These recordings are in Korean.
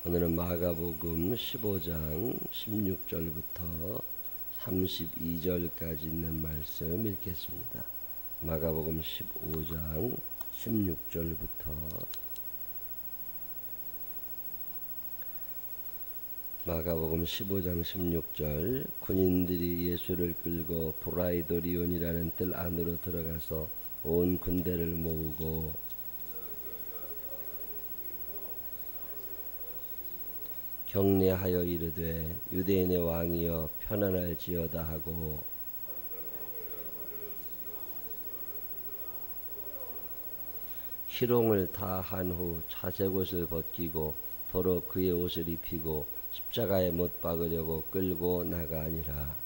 오늘은 마가복음 15장 16절부터 32절까지 있는 말씀 읽겠습니다. 마가복음 15장 16절부터 마가복음 15장 16절. 군인들이 예수를 끌고 브라이도리온이라는 뜰 안으로 들어가서 온 군대를 모으고 격려하여 이르되 유대인의 왕이여 편안할지어다 하고 희롱을 다 한 후 자색옷을 벗기고 도로 그의 옷을 입히고 십자가에 못 박으려고 끌고 나가니라.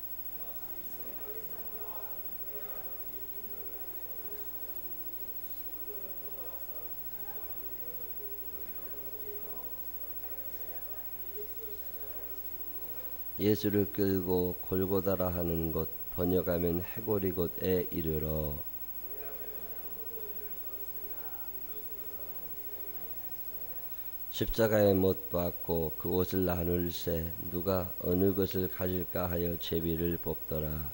예수를 끌고 골고다라 하는 곳, 번역하면 해골이 곳에 이르러 십자가에 못 박고 그 옷을 나눌세 누가 어느 것을 가질까 하여 제비를 뽑더라.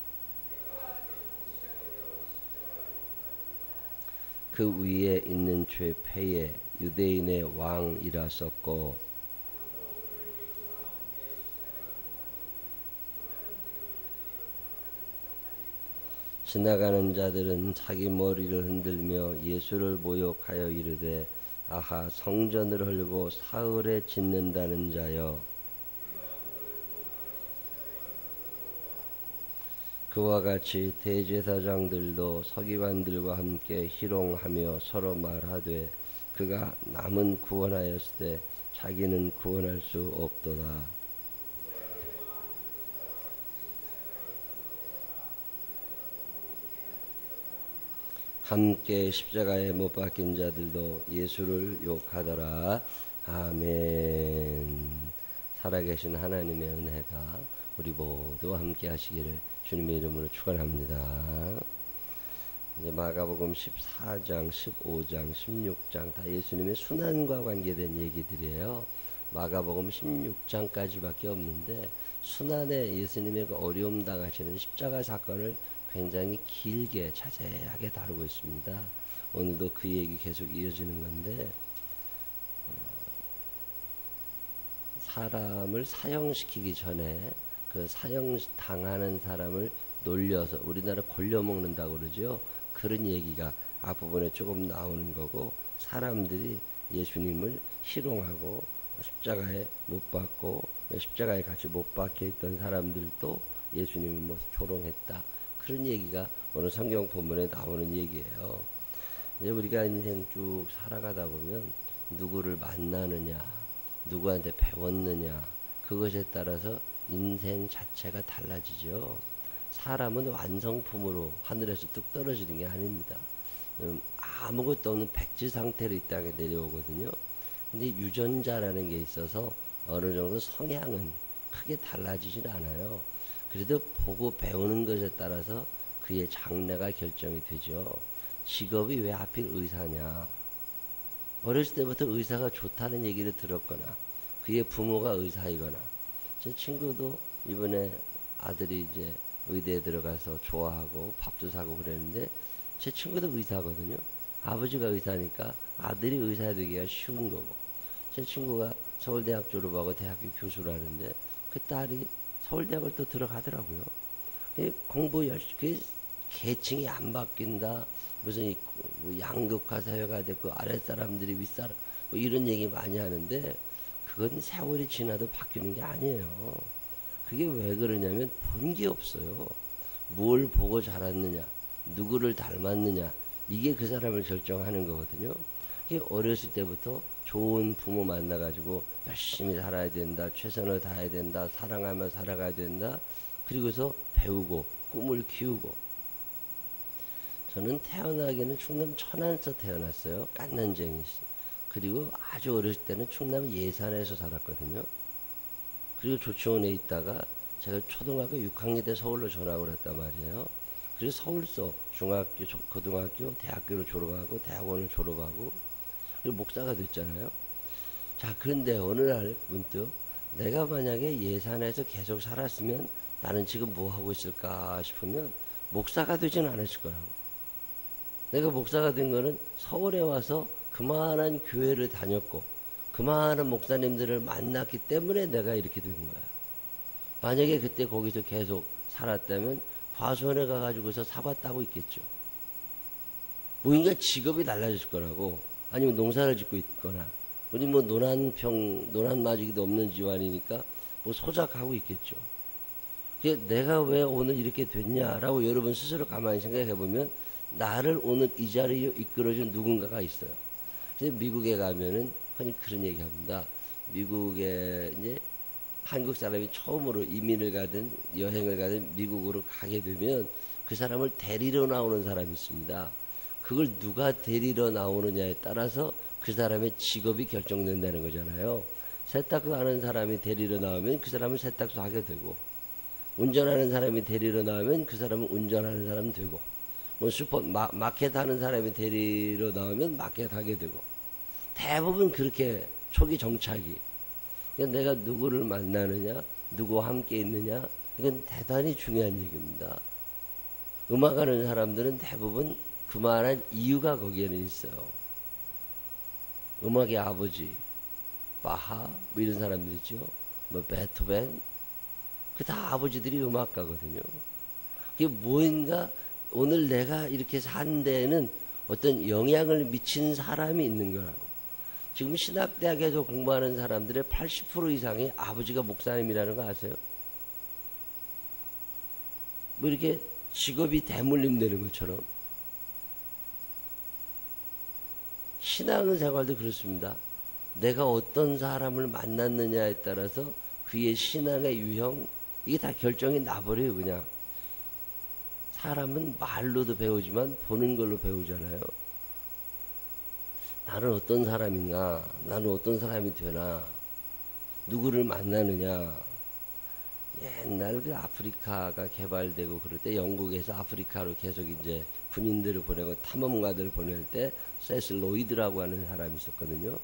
그 위에 있는 죄패에 유대인의 왕이라 썼고 지나가는 자들은 자기 머리를 흔들며 예수를 모욕하여 이르되 아하 성전을 헐고 사흘에 짓는다는 자여, 그와 같이 대제사장들도 서기관들과 함께 희롱하며 서로 말하되 그가 남은 구원하였을 때 자기는 구원할 수 없도다. 함께 십자가에 못 박힌 자들도 예수를 욕하더라. 아멘. 살아계신 하나님의 은혜가 우리 모두와 함께 하시기를 주님의 이름으로 축원합니다. 이제 마가복음 14장, 15장, 16장 다 예수님의 순환과 관계된 얘기들이에요. 마가복음 16장까지밖에 없는데 순환에 예수님의 그 어려움 당하시는 십자가 사건을 굉장히 길게 자세하게 다루고 있습니다. 오늘도 그 얘기 계속 이어지는 건데, 사람을 사형시키기 전에 그 사형당하는 사람을 놀려서, 우리나라 골려먹는다고 그러죠. 그런 얘기가 앞부분에 조금 나오는 거고, 사람들이 예수님을 희롱하고 십자가에 못 박고 십자가에 같이 못 박혀 있던 사람들도 예수님을 뭐 조롱했다. 그런 얘기가 오늘 성경 본문에 나오는 얘기예요. 이제 우리가 인생 쭉 살아가다 보면 누구를 만나느냐, 누구한테 배웠느냐, 그것에 따라서 인생 자체가 달라지죠. 사람은 완성품으로 하늘에서 뚝 떨어지는 게 아닙니다. 아무것도 없는 백지 상태로 이 땅에 내려오거든요. 근데 유전자라는 게 있어서 어느 정도 성향은 크게 달라지진 않아요. 그래도 보고 배우는 것에 따라서 그의 장래가 결정이 되죠. 직업이 왜 하필 의사냐? 어렸을 때부터 의사가 좋다는 얘기를 들었거나 그의 부모가 의사이거나, 제 친구도 이번에 아들이 이제 의대에 들어가서 좋아하고 밥도 사고 그랬는데 제 친구도 의사거든요. 아버지가 의사니까 아들이 의사 되기가 쉬운 거고, 제 친구가 서울대학 졸업하고 대학교 교수라는데 그 딸이 서울대학을 또 들어가더라고요. 공부 열심히, 계층이 안 바뀐다, 무슨 양극화 사회가 됐고 아랫사람들이 윗사람, 뭐 이런 얘기 많이 하는데 그건 세월이 지나도 바뀌는 게 아니에요. 그게 왜 그러냐면 본 게 없어요. 뭘 보고 자랐느냐, 누구를 닮았느냐, 이게 그 사람을 결정하는 거거든요. 어렸을 때부터 좋은 부모 만나가지고 열심히 살아야 된다, 최선을 다해야 된다, 사랑하며 살아가야 된다, 그리고서 배우고 꿈을 키우고. 저는 태어나기는 충남 천안에서 태어났어요. 깐난쟁이. 그리고 아주 어렸을 때는 충남 예산에서 살았거든요. 그리고 조치원에 있다가 제가 초등학교 6학년 때 서울로 전학을 했단 말이에요. 그리고 서울서 중학교, 고등학교, 대학교를 졸업하고 대학원을 졸업하고 그리고 목사가 됐잖아요. 자, 그런데 어느 날 문득 내가 만약에 예산에서 계속 살았으면 나는 지금 뭐 하고 있을까 싶으면 목사가 되진 않았을 거라고. 내가 목사가 된 거는 서울에 와서 그만한 교회를 다녔고 그만한 목사님들을 만났기 때문에 내가 이렇게 된 거야. 만약에 그때 거기서 계속 살았다면 과수원에 가가지고서 사과 따고 있겠죠. 뭔가 직업이 달라질 거라고. 아니면 농사를 짓고 있거나 우리 뭐 노란 마지기도 없는 집안이니까 뭐 소작하고 있겠죠. 내가 왜 오늘 이렇게 됐냐라고 여러분 스스로 가만히 생각해 보면 나를 오늘 이 자리에 이끌어준 누군가가 있어요. 그래서 미국에 가면은 흔히 그런 얘기 합니다. 미국에 이제 한국 사람이 처음으로 이민을 가든 여행을 가든 미국으로 가게 되면 그 사람을 데리러 나오는 사람이 있습니다. 그걸 누가 데리러 나오느냐에 따라서 그 사람의 직업이 결정된다는 거잖아요. 세탁소 하는 사람이 데리러 나오면 그 사람은 세탁소 하게 되고, 운전하는 사람이 데리러 나오면 그 사람은 운전하는 사람 되고, 뭐 마켓 하는 사람이 데리러 나오면 마켓 하게 되고, 대부분 그렇게 초기 정착이. 그러니까 내가 누구를 만나느냐, 누구와 함께 있느냐, 이건 대단히 중요한 얘기입니다. 음악하는 사람들은 대부분 그만한 이유가 거기에는 있어요. 음악의 아버지, 바하, 뭐 이런 사람들 있죠. 뭐 베토벤, 그 다 아버지들이 음악가거든요. 그게 뭔가 오늘 내가 이렇게 산 데에는 어떤 영향을 미친 사람이 있는 거라고. 지금 신학대학에서 공부하는 사람들의 80% 이상이 아버지가 목사님이라는 거 아세요? 뭐 이렇게 직업이 대물림 되는 것처럼. 신앙생활도 그렇습니다. 내가 어떤 사람을 만났느냐에 따라서 그의 신앙의 유형, 이게 다 결정이 나버려요, 그냥. 사람은 말로도 배우지만 보는 걸로 배우잖아요. 나는 어떤 사람인가? 나는 어떤 사람이 되나? 누구를 만나느냐? 옛날 그 아프리카가 개발되고 그럴 때 영국에서 아프리카로 계속 이제 군인들을 보내고 탐험가들을 보낼 때 세슬 로이드라고 하는 사람이 있었거든요.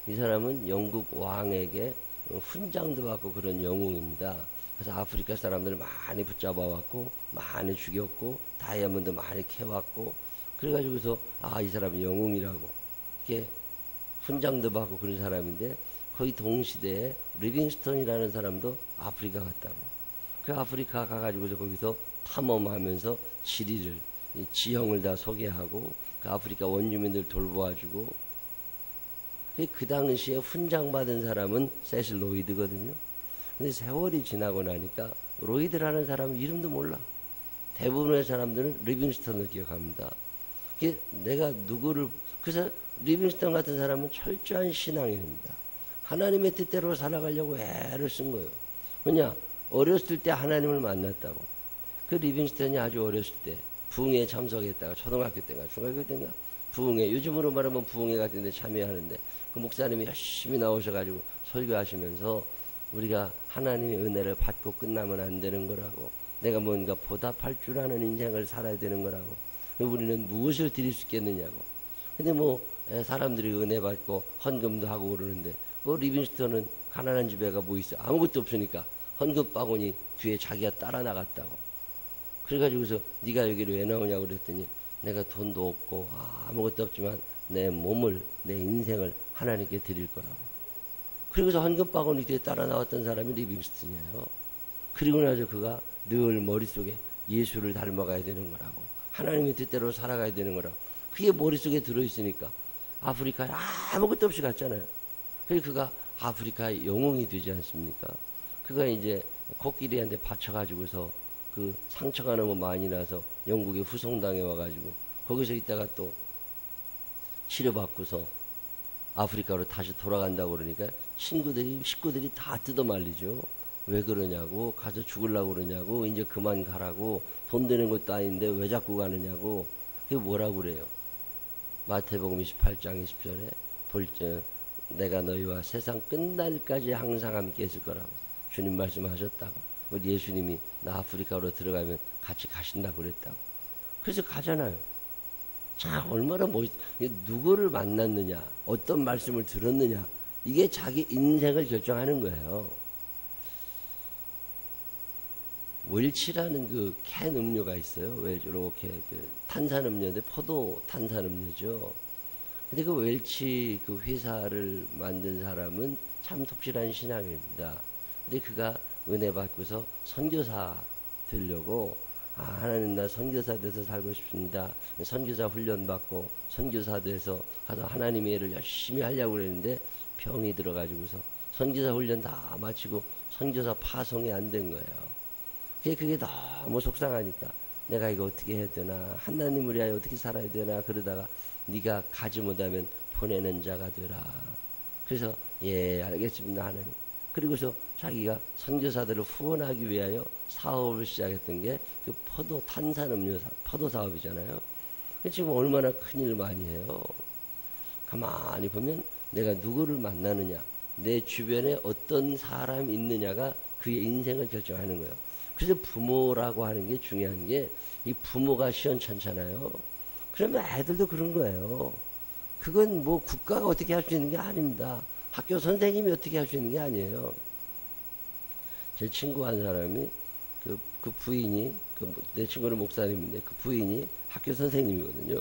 이 사람은 영국 왕에게 훈장도 받고 그런 영웅입니다. 그래서 아프리카 사람들을 많이 붙잡아왔고 많이 죽였고 다이아몬드 많이 캐왔고 그래가지고서 이 사람이 영웅이라고 이렇게 훈장도 받고 그런 사람인데 거의 동시대에 리빙스턴이라는 사람도 아프리카 갔다고. 그 아프리카 가가지고서 거기서 탐험하면서 지리를 지형을 다 소개하고 그 아프리카 원주민들 돌보아주고 그 당시에 훈장 받은 사람은 세실 로이드거든요. 근데 세월이 지나고 나니까 로이드라는 사람 이름도 몰라. 대부분의 사람들은 리빙스턴을 기억합니다. 내가 누구를 그래서 리빙스턴 같은 사람은 철저한 신앙인입니다. 하나님의 뜻대로 살아가려고 애를 쓴 거예요. 왜냐? 어렸을 때 하나님을 만났다고. 그 리빙스턴이 아주 어렸을 때 부흥회에 참석했다가 초등학교 때인가 중학교 때인가 부흥회, 요즘으로 말하면 부흥회 같은 데 참여하는데 그 목사님이 열심히 나오셔가지고 설교하시면서 우리가 하나님의 은혜를 받고 끝나면 안 되는 거라고, 내가 뭔가 보답할 줄 아는 인생을 살아야 되는 거라고, 우리는 무엇을 드릴 수 있겠느냐고. 근데 뭐 사람들이 은혜 받고 헌금도 하고 그러는데 뭐 리빙스턴은 가난한 집에가 뭐 있어? 아무것도 없으니까 헌금 바구니 뒤에 자기가 따라 나갔다고. 그래가지고서 네가 여기를 왜 나오냐고 그랬더니 내가 돈도 없고 아무것도 없지만 내 몸을, 내 인생을 하나님께 드릴 거라고. 그리고서 헌금 바구니 뒤에 따라 나왔던 사람이 리빙스턴이에요. 그리고 나서 그가 늘 머릿속에 예수를 닮아가야 되는 거라고, 하나님의 뜻대로 살아가야 되는 거라고. 그게 머릿속에 들어있으니까 아프리카에 아무것도 없이 갔잖아요. 그래서 그가 아프리카의 영웅이 되지 않습니까? 그가 이제 코끼리한테 받쳐가지고서 그 상처가 너무 많이 나서 영국에 후송당해 와가지고 거기서 있다가 또 치료받고서 아프리카로 다시 돌아간다고 그러니까 식구들이 다 뜯어말리죠. 왜 그러냐고, 가서 죽으려고 그러냐고, 이제 그만 가라고, 돈 되는 것도 아닌데 왜 자꾸 가느냐고. 그게 뭐라고 그래요? 마태복음 28장 20절에 내가 너희와 세상 끝날까지 항상 함께 있을 거라고 주님 말씀하셨다고. 우리 예수님이 나 아프리카로 들어가면 같이 가신다고 그랬다고. 그래서 가잖아요. 자, 얼마나 누구를 만났느냐, 어떤 말씀을 들었느냐, 이게 자기 인생을 결정하는 거예요. 웰치라는 그 캔 음료가 있어요. 왜 이렇게 그 탄산음료인데 포도 탄산음료죠. 근데 그 웰치 그 회사를 만든 사람은 참 독실한 신앙입니다. 근데 그가 은혜 받고서 선교사 되려고 하나님 나 선교사 돼서 살고 싶습니다. 선교사 훈련 받고 선교사 돼서 가서 하나님의 일을 열심히 하려고 그랬는데 병이 들어가지고서 선교사 훈련 다 마치고 선교사 파송이 안 된 거예요. 그게 너무 속상하니까 내가 이거 어떻게 해야 되나, 하나님을 위하여 어떻게 살아야 되나, 그러다가 네가 가지 못하면 보내는 자가 되라. 그래서 예 알겠습니다 하나님. 그리고서 자기가 선교사들을 후원하기 위하여 사업을 시작했던 게 그 포도 탄산음료 포도 사업이잖아요. 지금 얼마나 큰일 많이 해요. 가만히 보면 내가 누구를 만나느냐, 내 주변에 어떤 사람이 있느냐가 그의 인생을 결정하는 거예요. 그래서 부모라고 하는 게 중요한 게, 이 부모가 시원찮잖아요. 그러면 애들도 그런 거예요. 그건 뭐 국가가 어떻게 할 수 있는 게 아닙니다. 학교 선생님이 어떻게 할 수 있는 게 아니에요. 제 친구 한 사람이 그 부인이 내 친구는 목사님인데 그 부인이 학교 선생님이거든요.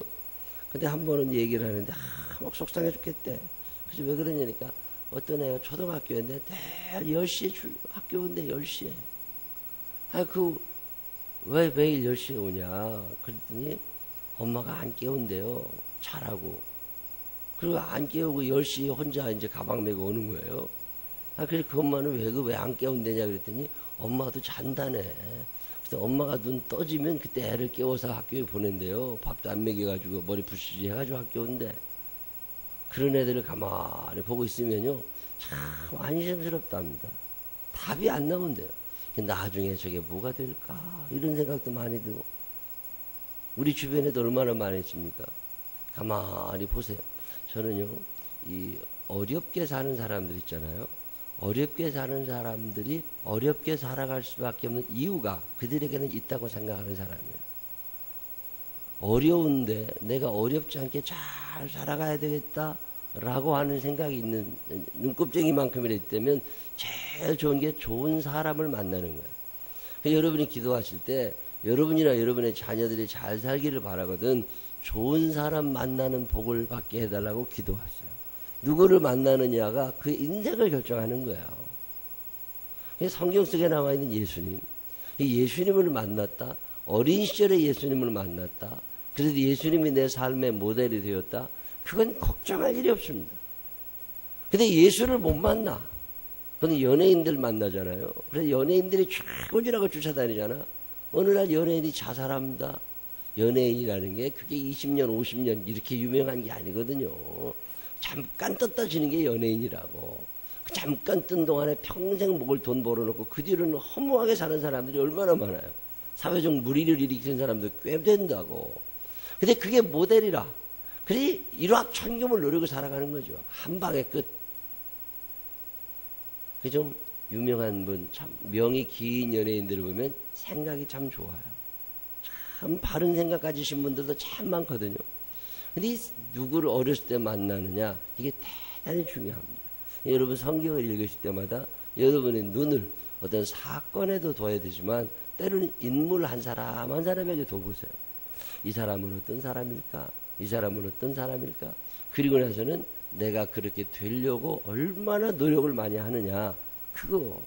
근데 한 번은 얘기를 하는데 막 속상해 죽겠대. 그래서 왜 그러냐니까 어떤 애가 초등학교인데 매일 10시에 학교 온대. 10시에. 왜 매일 10시에 오냐 그랬더니 엄마가 안 깨운대요. 자라고. 그리고 안 깨우고 10시에 혼자 이제 가방 메고 오는 거예요. 그래서 그 엄마는 왜 안 깨운대냐 그랬더니 엄마도 잔다네. 그래서 엄마가 눈 떠지면 그때 애를 깨워서 학교에 보낸대요. 밥도 안 먹여가지고 머리 부시지 해가지고 학교 온대. 그런 애들을 가만히 보고 있으면요 참 안심스럽답니다. 답이 안 나온대요. 나중에 저게 뭐가 될까 이런 생각도 많이 들고, 우리 주변에도 얼마나 많으십니까? 가만히 보세요. 저는요 이 어렵게 사는 사람들 있잖아요. 어렵게 사는 사람들이 어렵게 살아갈 수밖에 없는 이유가 그들에게는 있다고 생각하는 사람이에요. 어려운데 내가 어렵지 않게 잘 살아가야 되겠다 라고 하는 생각이 있는 눈곱쟁이만큼이라도 되면 제일 좋은 게 좋은 사람을 만나는 거예요. 그래서 여러분이 기도하실 때 여러분이나 여러분의 자녀들이 잘 살기를 바라거든 좋은 사람 만나는 복을 받게 해달라고 기도하세요. 누구를 만나느냐가 그 인생을 결정하는 거예요. 성경 속에 나와 있는 예수님, 이 예수님을 만났다. 어린 시절에 예수님을 만났다. 그래서 예수님이 내 삶의 모델이 되었다. 그건 걱정할 일이 없습니다. 근데 예수를 못 만나. 그건 연예인들 만나잖아요. 그래서 연예인들이 최고지라고 쫓아다니잖아. 어느 날 연예인이 자살합니다. 연예인이라는 게 그게 20년, 50년 이렇게 유명한 게 아니거든요. 잠깐 떴다 지는 게 연예인이라고. 그 잠깐 뜬 동안에 평생 목을 돈 벌어놓고 그 뒤로는 허무하게 사는 사람들이 얼마나 많아요. 사회적 물의를 일으키는 사람도 꽤 된다고. 근데 그게 모델이라. 그래 일확천금을 노리고 살아가는 거죠. 한 방의 끝. 그 좀 유명한 분, 참 명이 긴 연예인들을 보면 생각이 참 좋아요. 참 바른 생각 가지신 분들도 참 많거든요. 근데 누구를 어렸을 때 만나느냐 이게 대단히 중요합니다. 여러분 성경을 읽으실 때마다 여러분의 눈을 어떤 사건에도 둬야 되지만 때로는 인물 한 사람 한 사람에게 둬보세요. 이 사람은 어떤 사람일까? 이 사람은 어떤 사람일까? 그리고 나서는 내가 그렇게 되려고 얼마나 노력을 많이 하느냐. 그거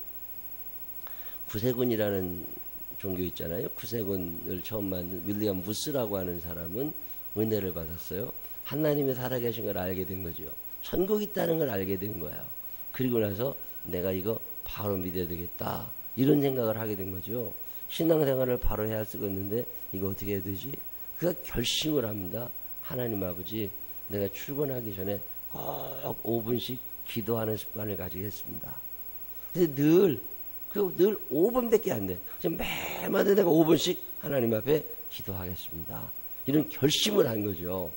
구세군이라는 종교 있잖아요. 구세군을 처음 만든 윌리엄 부스라고 하는 사람은 은혜를 받았어요. 하나님이 살아계신 걸 알게 된 거죠. 천국이 있다는 걸 알게 된 거예요. 그리고 나서 내가 이거 바로 믿어야 되겠다 이런 생각을 하게 된 거죠. 신앙생활을 바로 해야 쓰겠는데 이거 어떻게 해야 되지? 그가 결심을 합니다. 하나님 아버지, 내가 출근하기 전에 꼭 5분씩 기도하는 습관을 가지겠습니다. 근데 늘 5분밖에 안 돼. 매일마다 내가 5분씩 하나님 앞에 기도하겠습니다. 이런 결심을 한 거죠.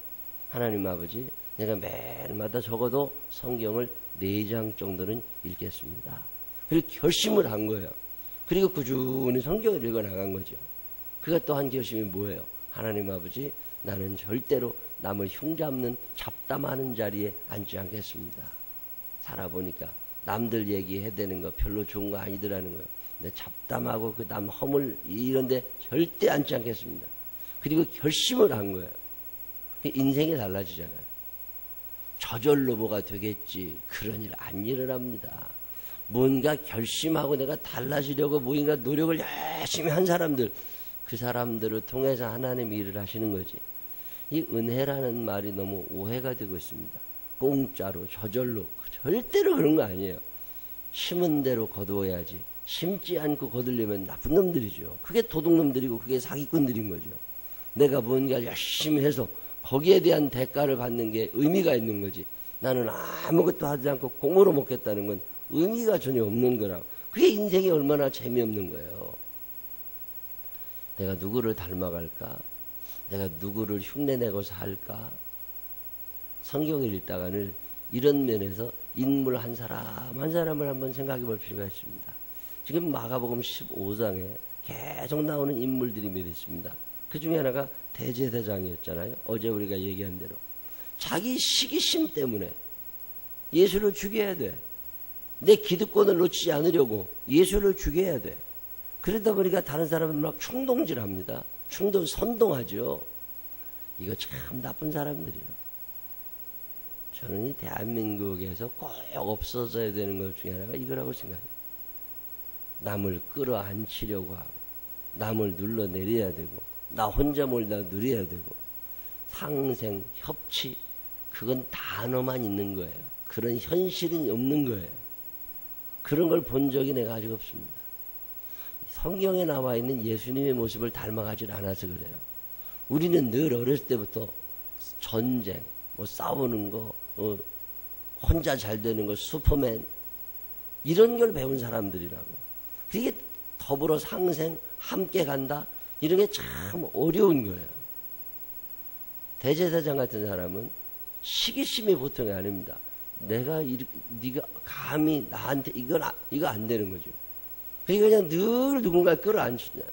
하나님 아버지, 내가 매일마다 적어도 성경을 4장 정도는 읽겠습니다. 그리고 결심을 한 거예요. 그리고 꾸준히 성경을 읽어 나간 거죠. 그가 또 한 결심이 뭐예요? 하나님 아버지, 나는 절대로 남을 흉잡는 잡담하는 자리에 앉지 않겠습니다. 살아보니까 남들 얘기해야 되는 거 별로 좋은 거 아니더라는 거예요. 근데 잡담하고 그 남 허물 이런데 절대 앉지 않겠습니다. 그리고 결심을 한 거예요. 인생이 달라지잖아요. 저절로 뭐가 되겠지 그런 일 안 일어납니다. 뭔가 결심하고 내가 달라지려고 뭔가 노력을 열심히 한 사람들, 그 사람들을 통해서 하나님이 일을 하시는 거지. 이 은혜라는 말이 너무 오해가 되고 있습니다. 공짜로 저절로 절대로 그런 거 아니에요. 심은 대로 거두어야지. 심지 않고 거두려면 나쁜 놈들이죠. 그게 도둑놈들이고 그게 사기꾼들인 거죠. 내가 뭔가 열심히 해서 거기에 대한 대가를 받는 게 의미가 있는 거지. 나는 아무것도 하지 않고 공으로 먹겠다는 건 의미가 전혀 없는 거라고. 그게 인생이 얼마나 재미없는 거예요. 내가 누구를 닮아갈까? 내가 누구를 흉내내고 살까? 성경을 읽다가는 이런 면에서 인물 한 사람 한 사람을 한번 생각해 볼 필요가 있습니다. 지금 마가복음 15장에 계속 나오는 인물들이 몇 있습니다. 그 중에 하나가 대제사장이었잖아요. 어제 우리가 얘기한 대로. 자기 시기심 때문에 예수를 죽여야 돼. 내 기득권을 놓치지 않으려고 예수를 죽여야 돼. 그러다 보니까 다른 사람은 막 충동질합니다. 선동하죠. 이거 참 나쁜 사람들이에요. 저는 이 대한민국에서 꼭 없어져야 되는 것 중에 하나가 이거라고 생각해요. 남을 끌어안치려고 하고 남을 눌러내려야 되고 나 혼자 몰다 누려야 되고 상생, 협치 그건 단어만 있는 거예요. 그런 현실은 없는 거예요. 그런 걸 본 적이 내가 아직 없습니다. 성경에 나와 있는 예수님의 모습을 닮아가질 않아서 그래요. 우리는 늘 어렸을 때부터 전쟁, 싸우는 거, 혼자 잘 되는 거, 슈퍼맨 이런 걸 배운 사람들이라고. 그게 더불어 상생, 함께 간다 이런 게 참 어려운 거예요. 대제사장 같은 사람은 시기심이 보통이 아닙니다. 네가 감히 나한테 이거 안 되는 거죠. 그러니까 그냥 늘 누군가를 끌어안치냐.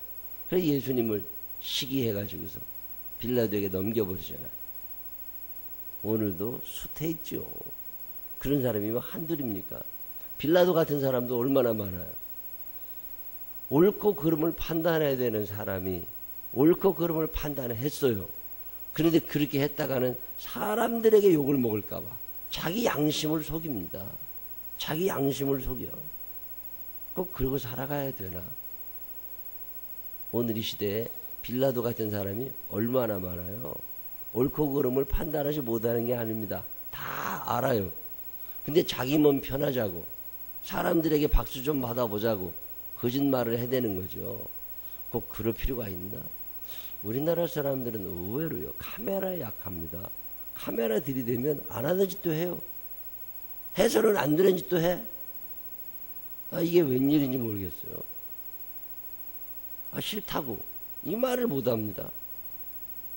그래서 예수님을 시기해가지고서 빌라도에게 넘겨버리잖아요. 오늘도 숱해 있죠. 그런 사람이 한둘입니까? 빌라도 같은 사람도 얼마나 많아요. 옳고 그름을 판단해야 되는 사람이 옳고 그름을 판단했어요. 그런데 그렇게 했다가는 사람들에게 욕을 먹을까봐 자기 양심을 속입니다. 자기 양심을 속여. 꼭 그러고 살아가야 되나? 오늘 이 시대에 빌라도 같은 사람이 얼마나 많아요. 옳고 그름을 판단하지 못하는 게 아닙니다. 다 알아요. 근데 자기 몸 편하자고 사람들에게 박수 좀 받아보자고 거짓말을 해대는 거죠. 꼭 그럴 필요가 있나? 우리나라 사람들은 의외로요. 카메라에 약합니다. 카메라 들이대면 안 하는 짓도 해요. 해서는 안 되는 짓도 해. 이게 웬일인지 모르겠어요. 싫다고 이 말을 못합니다.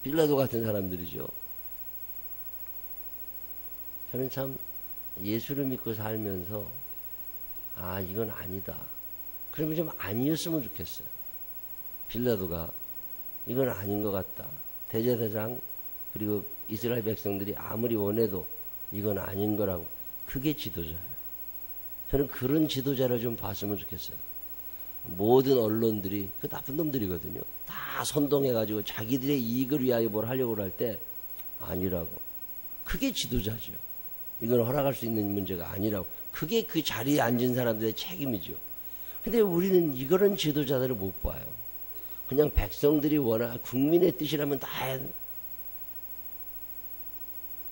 빌라도 같은 사람들이죠. 저는 참 예수를 믿고 살면서 이건 아니다. 그러면 좀 아니었으면 좋겠어요. 빌라도가 이건 아닌 것 같다. 대제사장 그리고 이스라엘 백성들이 아무리 원해도 이건 아닌 거라고. 그게 지도자예요. 저는 그런 지도자를 좀 봤으면 좋겠어요. 모든 언론들이 그 나쁜 놈들이거든요. 다 선동해가지고 자기들의 이익을 위하여 뭘 하려고 할 때 아니라고. 그게 지도자죠. 이건 허락할 수 있는 문제가 아니라고. 그게 그 자리에 앉은 사람들의 책임이죠. 근데 우리는 이런 지도자들을 못 봐요. 그냥 백성들이 국민의 뜻이라면 다 해.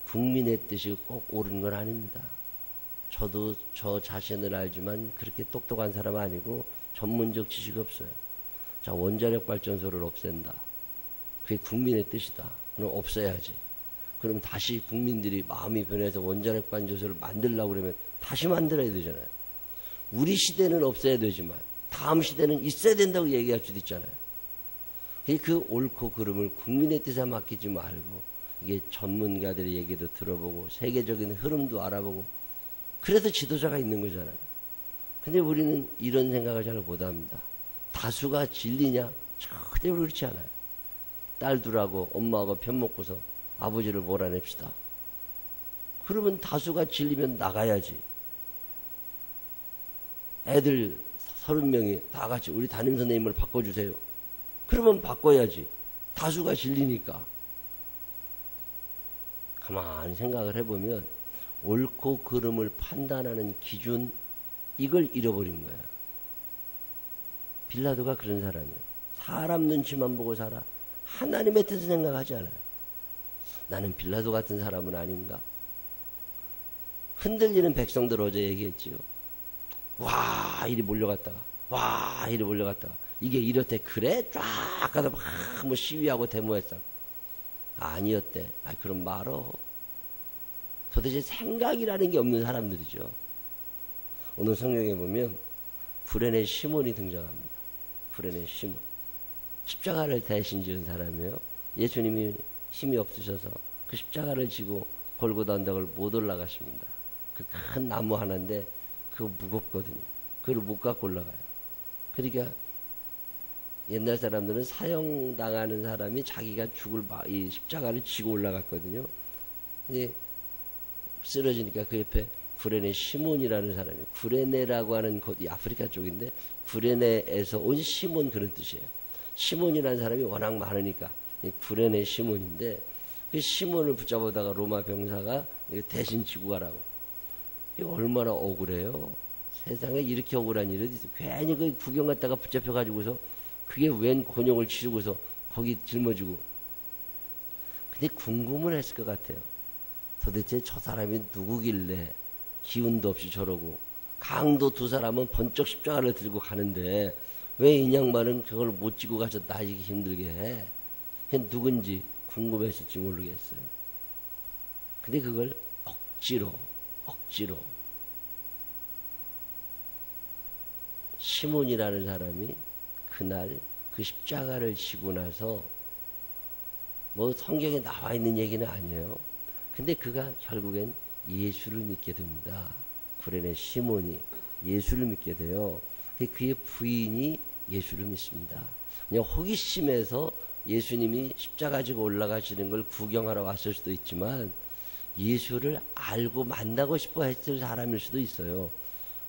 국민의 뜻이 꼭 옳은 건 아닙니다. 저도 저 자신을 알지만 그렇게 똑똑한 사람 아니고 전문적 지식이 없어요. 자, 원자력 발전소를 없앤다. 그게 국민의 뜻이다. 그럼 없애야지. 그럼 다시 국민들이 마음이 변해서 원자력 발전소를 만들려고 그러면 다시 만들어야 되잖아요. 우리 시대는 없애야 되지만 다음 시대는 있어야 된다고 얘기할 수도 있잖아요. 그 옳고 그름을 국민의 뜻에 맡기지 말고 이게 전문가들의 얘기도 들어보고 세계적인 흐름도 알아보고 그래서 지도자가 있는 거잖아요. 근데 우리는 이런 생각을 잘 못합니다. 다수가 진리냐? 절대로 그렇지 않아요. 딸들하고 엄마하고 편먹고서 아버지를 몰아냅시다. 그러면 다수가 진리면 나가야지. 애들 30명이 다 같이 우리 담임선생님을 바꿔주세요. 그러면 바꿔야지. 다수가 질리니까. 가만히 생각을 해보면 옳고 그름을 판단하는 기준, 이걸 잃어버린 거야. 빌라도가 그런 사람이에요. 사람 눈치만 보고 살아. 하나님의 뜻을 생각하지 않아요. 나는 빌라도 같은 사람은 아닌가? 흔들리는 백성들 어제 얘기했지요. 와 이리 몰려갔다가 와 이리 몰려갔다가 이게 이렇대. 그래? 쫙 가서 막 뭐 시위하고 데모했어. 아니었대. 아 그럼 말어. 도대체 생각이라는 게 없는 사람들이죠. 오늘 성경에 보면 구레네 시몬이 등장합니다. 구레네 시몬. 십자가를 대신 지은 사람이에요. 예수님이 힘이 없으셔서 그 십자가를 지고 골고다 언덕을 못 올라가십니다. 그 큰 나무 하나인데 그거 무겁거든요. 그걸 못 갖고 올라가요. 그러니까 옛날 사람들은 사형당하는 사람이 자기가 죽을 이 십자가를 지고 올라갔거든요. 이제 쓰러지니까 그 옆에 구레네 시몬이라는 사람이, 구레네라고 하는 곳, 이 아프리카 쪽인데 구레네에서 온 시몬, 그런 뜻이에요. 시몬이라는 사람이 워낙 많으니까 이 구레네 시몬인데, 그 시몬을 붙잡아다가 로마 병사가 대신 지고 가라고. 이게 얼마나 억울해요. 세상에 이렇게 억울한 일이 있어요. 괜히 그 구경 갔다가 붙잡혀 가지고서 그게 웬 곤욕을 치르고서 거기 짊어지고. 근데 궁금은 했을 것 같아요. 도대체 저 사람이 누구길래 기운도 없이 저러고, 강도 두 사람은 번쩍 십자가를 들고 가는데 왜 이 양반은 그걸 못 지고 가서 나이기 힘들게 해? 누군지 궁금했을지 모르겠어요. 근데 그걸 억지로 시몬이라는 사람이 그날 그 십자가를 지고 나서, 뭐 성경에 나와 있는 얘기는 아니에요. 근데 그가 결국엔 예수를 믿게 됩니다. 구레네 시몬이 예수를 믿게 돼요. 그의 부인이 예수를 믿습니다. 그냥 호기심에서 예수님이 십자가 지고 올라가시는 걸 구경하러 왔을 수도 있지만 예수를 알고 만나고 싶어 했을 사람일 수도 있어요.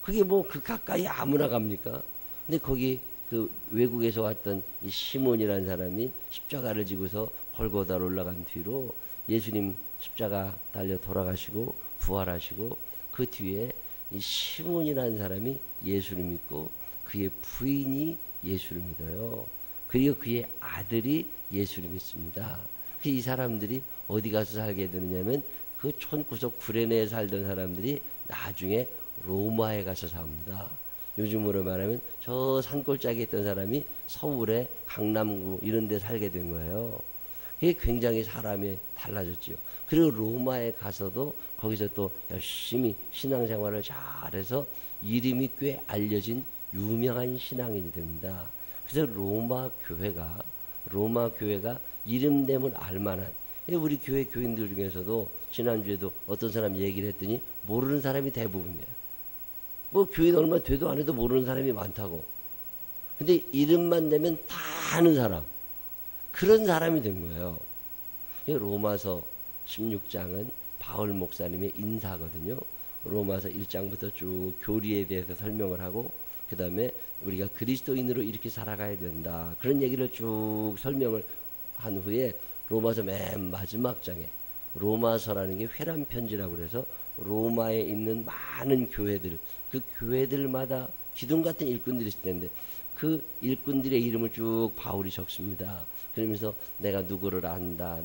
그게 뭐 그 가까이 아무나 갑니까? 근데 거기 그 외국에서 왔던 이 시몬이라는 사람이 십자가를 지고서 골고다로 올라간 뒤로 예수님 십자가 달려 돌아가시고 부활하시고, 그 뒤에 이 시몬이라는 사람이 예수를 믿고 그의 부인이 예수를 믿어요. 그리고 그의 아들이 예수를 믿습니다. 이 사람들이 어디 가서 살게 되느냐면 그 촌구석 구레네에 살던 사람들이 나중에 로마에 가서 삽니다. 요즘으로 말하면 저 산골짜기에 있던 사람이 서울에 강남구 이런 데 살게 된 거예요. 이게 굉장히 사람이 달라졌지요. 그리고 로마에 가서도 거기서 또 열심히 신앙생활을 잘해서 이름이 꽤 알려진 유명한 신앙인이 됩니다. 그래서 로마 교회가 이름 되면 알만한, 우리 교회 교인들 중에서도 지난주에도 어떤 사람 얘기를 했더니 모르는 사람이 대부분이에요. 뭐 교인 얼마 돼도 안 해도 모르는 사람이 많다고. 근데 이름만 되면 다 아는 사람, 그런 사람이 된 거예요. 로마서 16장은 바울 목사님의 인사거든요. 로마서 1장부터 쭉 교리에 대해서 설명을 하고, 그 다음에 우리가 그리스도인으로 이렇게 살아가야 된다, 그런 얘기를 쭉 설명을 한 후에 로마서 맨 마지막 장에, 로마서라는 게 회람 편지라고 그래서 로마에 있는 많은 교회들, 그 교회들마다 기둥 같은 일꾼들이 있을 텐데 그 일꾼들의 이름을 쭉 바울이 적습니다. 그러면서 내가 누구를 안다,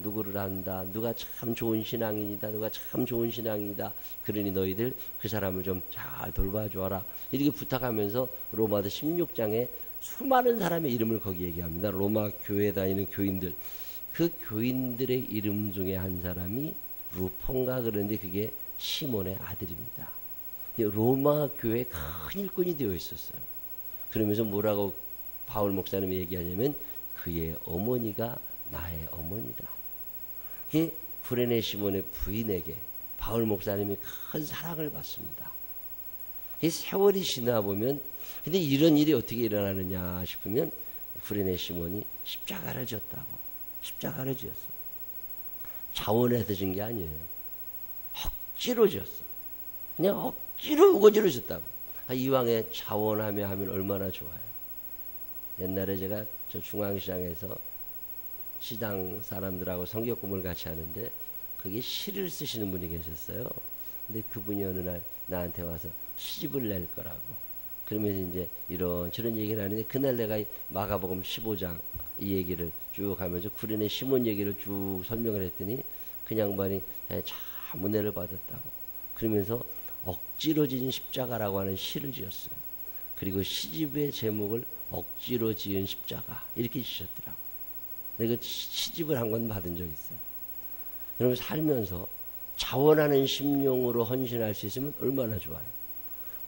누가 참 좋은 신앙인이다, 누가 참 좋은 신앙이다, 그러니 너희들 그 사람을 좀 잘 돌봐주어라, 이렇게 부탁하면서 로마서 16장에 수많은 사람의 이름을 거기 얘기합니다. 로마 교회 다니는 교인들, 그 교인들의 이름 중에 한 사람이 루폰가, 그런데 그게 시몬의 아들입니다. 로마 교회에 큰 일꾼이 되어 있었어요. 그러면서 뭐라고 바울 목사님이 얘기하냐면 그의 어머니가 나의 어머니다. 그게 구레네 시몬의 부인에게 바울 목사님이 큰 사랑을 받습니다. 세월이 지나 보면, 근데 이런 일이 어떻게 일어나느냐 싶으면 구레네 시몬이 십자가를 지었다고. 십자가를 지었어. 자원해서 진 게 아니에요. 억지로 지었어. 그냥 억지로 우거지로 졌다고. 이왕에 자원하며 하면 얼마나 좋아요. 옛날에 제가 저 중앙시장에서 시당 사람들하고 성격공부를 같이 하는데 거기에 시를 쓰시는 분이 계셨어요. 근데 그분이 어느 날 나한테 와서 시집을 낼 거라고. 그러면서 이제 이런저런 얘기를 하는데 그날 내가 마가복음 15장 이 얘기를 쭉 하면서 구레네 시몬 얘기를 쭉 설명을 했더니 그 양반이 참 은혜를 받았다고. 그러면서 억지로 지은 십자가라고 하는 시를 지었어요. 그리고 시집의 제목을 억지로 지은 십자가 이렇게 지셨더라고. 내가 시집을 한 건 받은 적 있어요. 여러분 살면서 자원하는 심령으로 헌신할 수 있으면 얼마나 좋아요.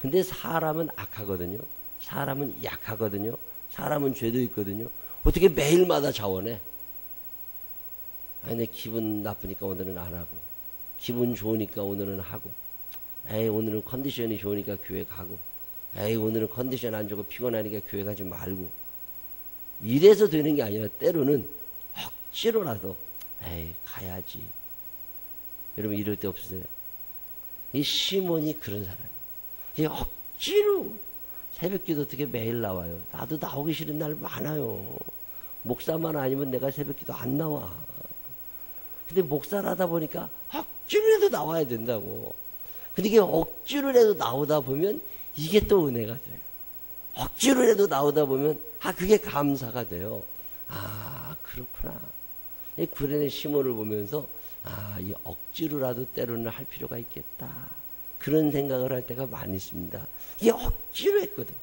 근데 사람은 악하거든요. 사람은 약하거든요. 사람은 죄도 있거든요. 어떻게 매일마다 자원해? 아니, 내 기분 나쁘니까 오늘은 안 하고, 기분 좋으니까 오늘은 하고, 에이, 오늘은 컨디션이 좋으니까 교회 가고, 에이, 오늘은 컨디션 안 좋고 피곤하니까 교회 가지 말고. 이래서 되는 게 아니라 때로는 억지로라도, 에이, 가야지. 여러분, 이럴 때 없으세요? 이 시몬이 그런 사람이에요. 이 억지로 새벽기도 어떻게 매일 나와요. 나도 나오기 싫은 날 많아요. 목사만 아니면 내가 새벽기도 안 나와. 근데 목사를 하다 보니까 억지로라도 나와야 된다고. 근데 이게 억지로라도 나오다 보면 이게 또 은혜가 돼요. 억지로라도 나오다 보면 그게 감사가 돼요. 그렇구나. 이 구레네 시몬을 보면서 이 억지로라도 때로는 할 필요가 있겠다. 그런 생각을 할 때가 많이 있습니다. 이게 억지로 했거든.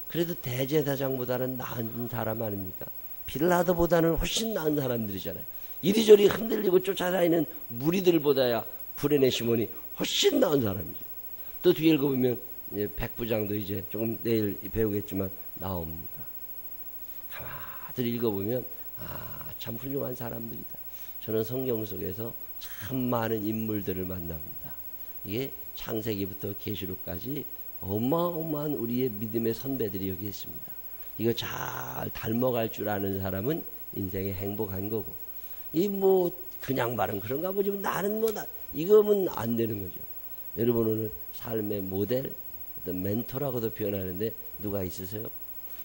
그래도 대제사장보다는 나은 사람 아닙니까? 빌라도보다는 훨씬 나은 사람들이잖아요. 이리저리 흔들리고 쫓아다니는 무리들보다야 구레네 시몬이 훨씬 나은 사람이죠. 또 뒤에 읽어보면 백부장도 이제 조금 내일 배우겠지만 나옵니다. 가만히 읽어보면 참 훌륭한 사람들이다. 저는 성경 속에서 참 많은 인물들을 만납니다. 이게 창세기부터 계시록까지 어마어마한 우리의 믿음의 선배들이 여기 있습니다. 이거 잘 닮아갈 줄 아는 사람은 인생에 행복한 거고, 그냥 말은 그런가 보지, 나는 이거면 안 되는 거죠. 여러분, 오늘 삶의 모델, 어떤 멘토라고도 표현하는데 누가 있으세요?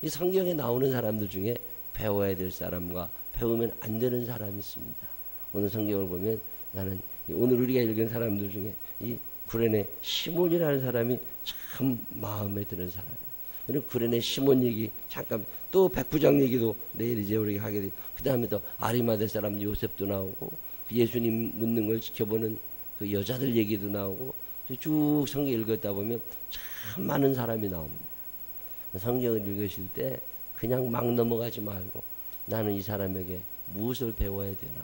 이 성경에 나오는 사람들 중에 배워야 될 사람과 배우면 안 되는 사람이 있습니다. 오늘 성경을 보면 나는 오늘 우리가 읽은 사람들 중에 이 구레네 시몬이라는 사람이 참 마음에 드는 사람이에요. 그리고 구레네 시몬 얘기 잠깐, 또 백부장 얘기도 내일 이제 우리가 하게 돼요. 그 다음에 또 아리마대 사람 요셉도 나오고, 그 예수님 묻는 걸 지켜보는 그 여자들 얘기도 나오고, 쭉 성경 읽었다 보면 참 많은 사람이 나옵니다. 성경을 읽으실 때 그냥 막 넘어가지 말고 나는 이 사람에게 무엇을 배워야 되나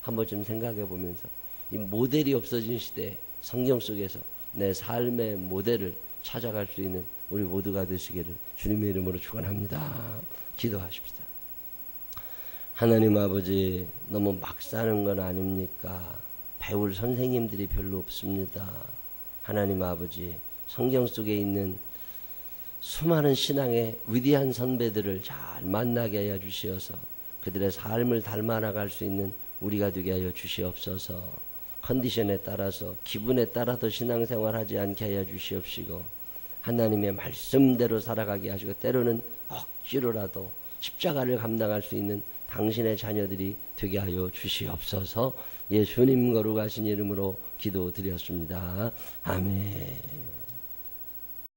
한 번쯤 생각해 보면서 이 모델이 없어진 시대에 성경 속에서 내 삶의 모델을 찾아갈 수 있는 우리 모두가 되시기를 주님의 이름으로 축원합니다. 기도하십시다. 하나님 아버지, 너무 막 사는 건 아닙니까? 배울 선생님들이 별로 없습니다. 하나님 아버지, 성경 속에 있는 수많은 신앙의 위대한 선배들을 잘 만나게 하여 주시어서 그들의 삶을 닮아나갈 수 있는 우리가 되게 하여 주시옵소서. 컨디션에 따라서 기분에 따라서 신앙생활하지 않게 하여 주시옵시고, 하나님의 말씀대로 살아가게 하시고, 때로는 억지로라도 십자가를 감당할 수 있는 당신의 자녀들이 되게 하여 주시옵소서. 예수님 거룩하신 이름으로 기도드렸습니다. 아멘.